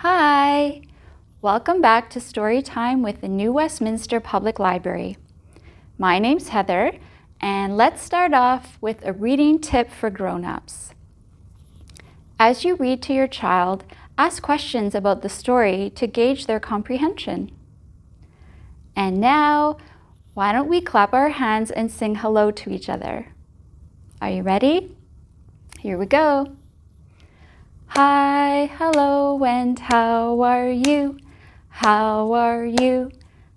Hi! Welcome back to Storytime with the New Westminster Public Library. My name's Heather, and let's start off with a reading tip for grown-ups. As you read to your child, ask questions about the story to gauge their comprehension. And now, why don't we clap our hands and sing hello to each other? Are you ready? Here we go. Hi, hello, and how are you? How are you?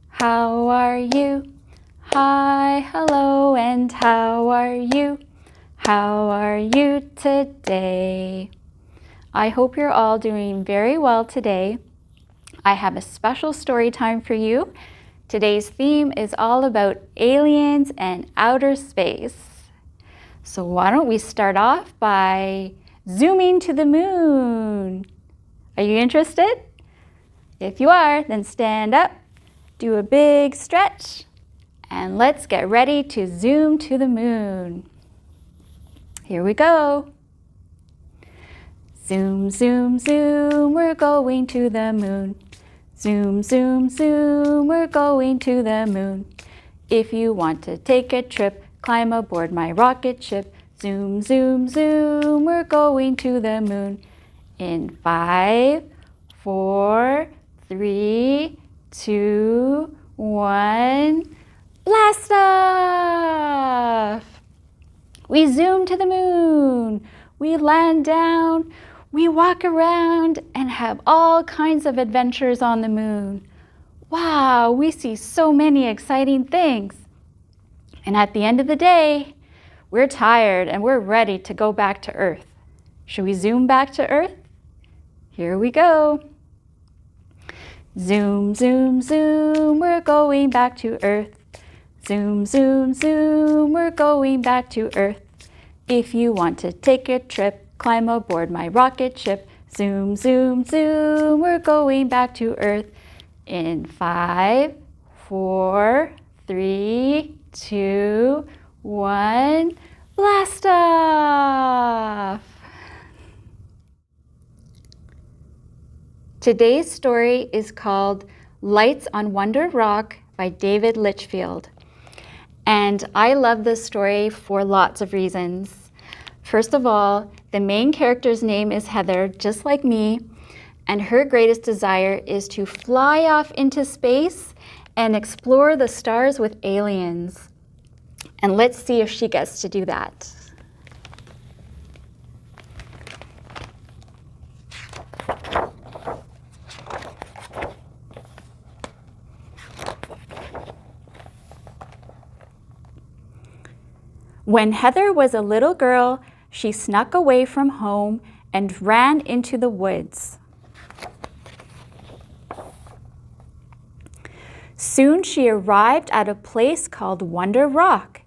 How are you? Hi, hello, and how are you? How are you today? I hope you're all doing very well today. I have a special story time for you. Today's theme is all about aliens and outer space. So why don't we start off by zooming to the moon? Are you interested? If you are, then stand up, do a big stretch, and let's get ready to zoom to the moon. Here we go. Zoom, zoom, zoom, we're going to the moon. Zoom, zoom, zoom, we're going to the moon. If you want to take a trip, climb aboard my rocket ship. Zoom, zoom, zoom, we're going to the moon. In 5, 4, 3, 2, 1, blast off! We zoom to the moon. We land down. We walk around and have all kinds of adventures on the moon. Wow, we see so many exciting things. And at the end of the day, we're tired and we're ready to go back to Earth. Should we zoom back to Earth? Here we go. Zoom, zoom, zoom, we're going back to Earth. Zoom, zoom, zoom, we're going back to Earth. If you want to take a trip, climb aboard my rocket ship. Zoom, zoom, zoom, we're going back to Earth. In 5, 4, 3, 2, 1, blast off! Today's story is called Lights on Wonder Rock by David Litchfield. And I love this story for lots of reasons. First of all, the main character's name is Heather, just like me, and her greatest desire is to fly off into space and explore the stars with aliens. And let's see if she gets to do that. When Heather was a little girl, she snuck away from home and ran into the woods. Soon she arrived at a place called Wonder Rock.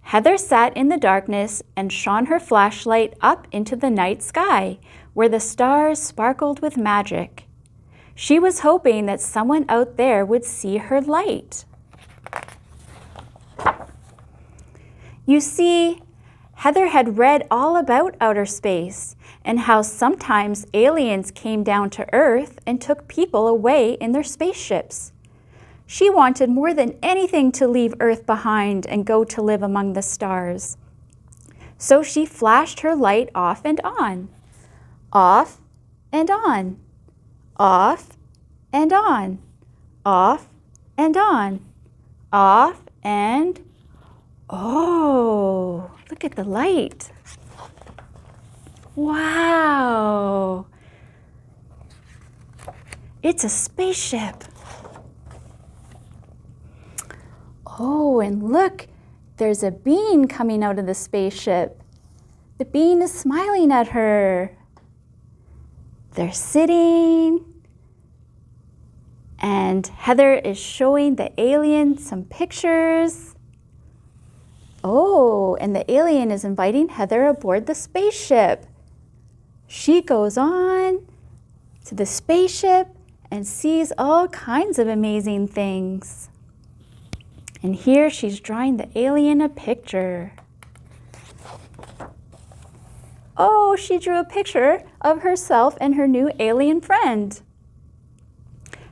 Heather sat in the darkness and shone her flashlight up into the night sky, where the stars sparkled with magic. She was hoping that someone out there would see her light. You see, Heather had read all about outer space and how sometimes aliens came down to Earth and took people away in their spaceships. She wanted more than anything to leave Earth behind and go to live among the stars. So she flashed her light off and on, off and on, off and on, off and on, off and oh, look at the light. Wow. It's a spaceship. Oh, and look, there's a bean coming out of the spaceship. The bean is smiling at her. They're sitting, and Heather is showing the alien some pictures. Oh, and the alien is inviting Heather aboard the spaceship. She goes on to the spaceship and sees all kinds of amazing things. And here she's drawing the alien a picture. Oh, she drew a picture of herself and her new alien friend.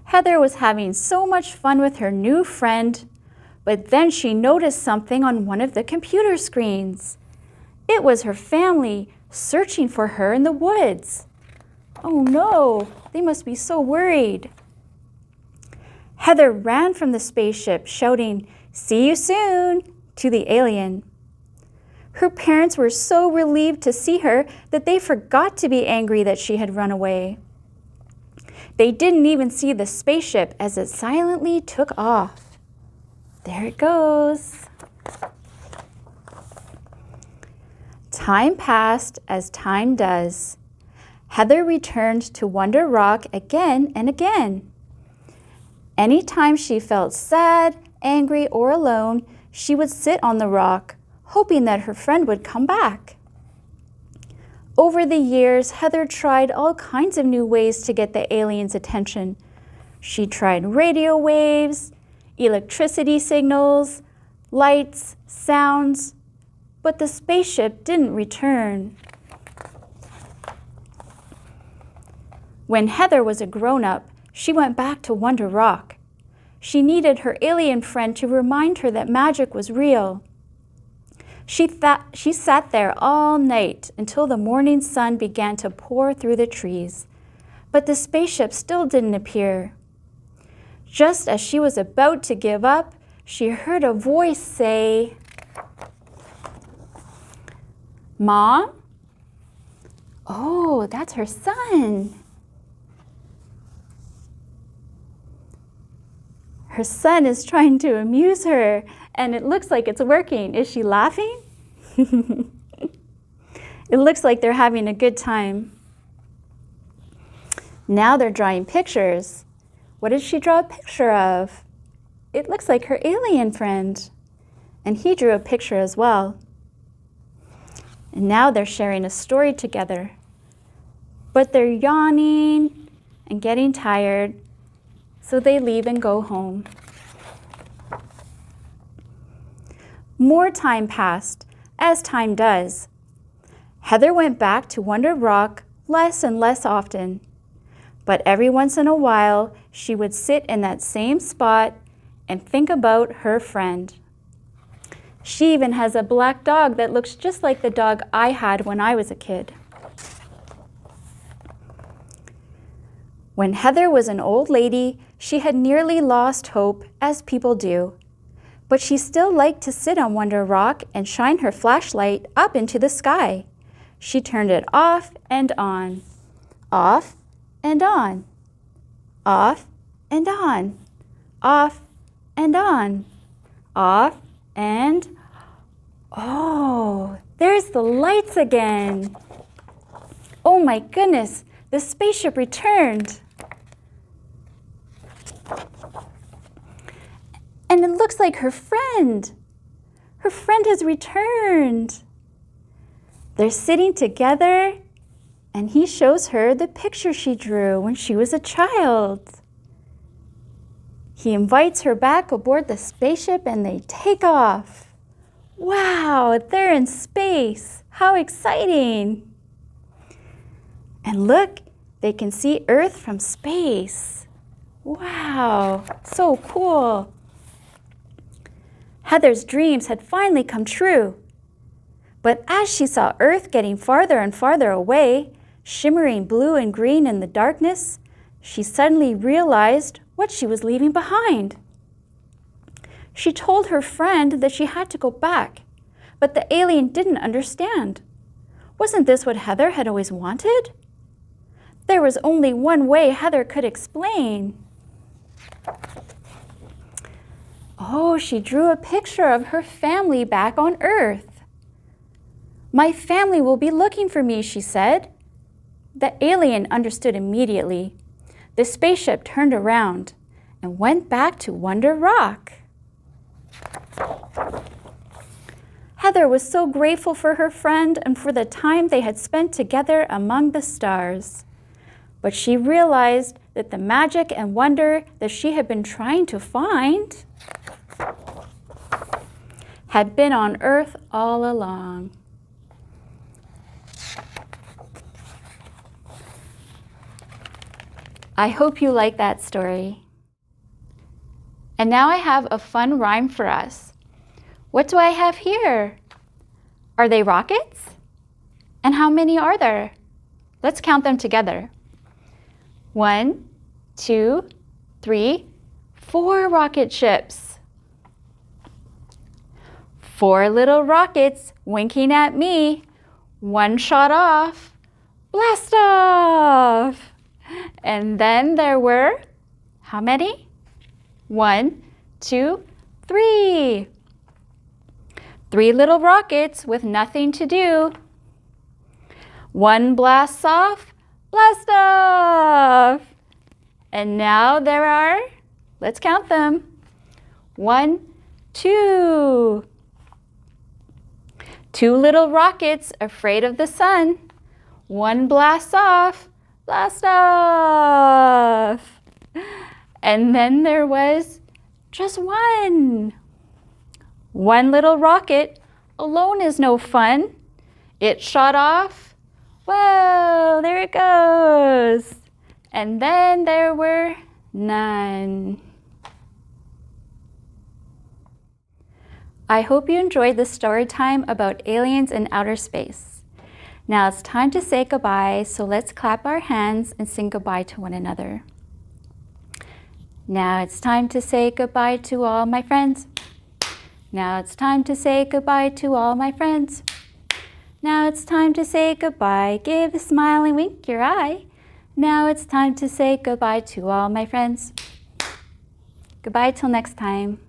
Heather was having so much fun with her new friend, but then she noticed something on one of the computer screens. It was her family searching for her in the woods. Oh no, they must be so worried. Heather ran from the spaceship, shouting, "See you soon," to the alien. Her parents were so relieved to see her that they forgot to be angry that she had run away. They didn't even see the spaceship as it silently took off. There it goes. Time passed as time does. Heather returned to Wonder Rock again and again. Anytime she felt sad, angry, or alone, she would sit on the rock, hoping that her friend would come back. Over the years, Heather tried all kinds of new ways to get the aliens' attention. She tried radio waves, electricity signals, lights, sounds, but the spaceship didn't return. When Heather was a grown-up, she went back to Wonder Rock. She needed her alien friend to remind her that magic was real. She sat there all night until the morning sun began to pour through the trees, but the spaceship still didn't appear. Just as she was about to give up, she heard a voice say, "Mom?" Oh, that's her son. Her son is trying to amuse her, and it looks like it's working. Is she laughing? It looks like they're having a good time. Now they're drawing pictures. What did she draw a picture of? It looks like her alien friend. And he drew a picture as well. And now they're sharing a story together. But they're yawning and getting tired, so they leave and go home. More time passed, as time does. Heather went back to Wonder Rock less and less often. But every once in a while, she would sit in that same spot and think about her friend. She even has a black dog that looks just like the dog I had when I was a kid. When Heather was an old lady, she had nearly lost hope, as people do. But she still liked to sit on Wonder Rock and shine her flashlight up into the sky. She turned it off and on, off and on, off and on, off and on, off and... Oh, there's the lights again. Oh my goodness, the spaceship returned. And it looks like her friend has returned. They're sitting together, and he shows her the picture she drew when she was a child. He invites her back aboard the spaceship, and they take off. Wow, they're in space. How exciting. And look, they can see Earth from space. Wow, so cool. Heather's dreams had finally come true. But as she saw Earth getting farther and farther away, shimmering blue and green in the darkness, she suddenly realized what she was leaving behind. She told her friend that she had to go back, but the alien didn't understand. Wasn't this what Heather had always wanted? There was only one way Heather could explain. Oh, she drew a picture of her family back on Earth. "My family will be looking for me," she said. The alien understood immediately. The spaceship turned around and went back to Wonder Rock. Heather was so grateful for her friend and for the time they had spent together among the stars. But she realized that the magic and wonder that she had been trying to find had been on Earth all along. I hope you like that story. And now I have a fun rhyme for us. What do I have here? Are they rockets? And how many are there? Let's count them together. 1, 2, 3, 4 rocket ships. 4 little rockets winking at me. 1 shot off. Blast off! And then there were, how many? 1, 2, 3. 3 little rockets with nothing to do. 1 blasts off, blast off! And now there are, let's count them. 1, 2. 2 little rockets afraid of the sun. 1 blasts off, blast off! And then there was just 1. 1 little rocket alone is no fun. It shot off. Whoa, there it goes. And then there were none. I hope you enjoyed this story time about aliens in outer space. Now it's time to say goodbye, so let's clap our hands and sing goodbye to one another. Now it's time to say goodbye to all my friends. Now it's time to say goodbye to all my friends. Now it's time to say goodbye. Give a smile and wink your eye. Now it's time to say goodbye to all my friends. Goodbye till next time.